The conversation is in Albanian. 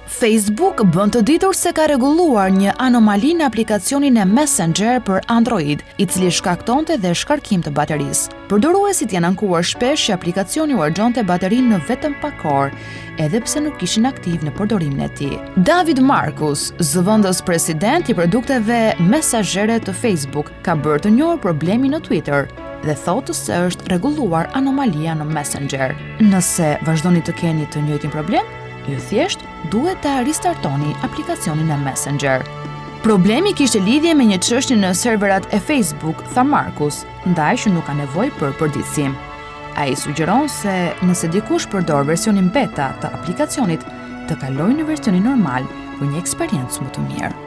Facebook bën të ditur se ka rregulluar një anomali në aplikacionin e Messenger për Android, i cili shkaktonte dhe shkarkim të baterisë. Përdoruesit janë ankuar shpesh që aplikacioni u harxhonte baterinë në vetëm pak orë, edhe pse nuk ishin aktiv në përdorimin e tij. David Marcus, zëvendës president i produkteve mesazhere të Facebook, ka bërë të njohur problemin në Twitter dhe thotë se është rregulluar anomalia në Messenger. Nëse vazhdoni të keni të njëjtin problem, ju thjesht duhet ta ristartoni aplikacionin e Messenger. Problemi kishte lidhje me një çështje në serverat e Facebook, tha Marcus, ndaj që nuk ka nevojë për përditësim. Ai sugjeron se nëse dikush përdor versionin beta të aplikacionit, të kalojë në versionin normal për një eksperiencë më të mirë.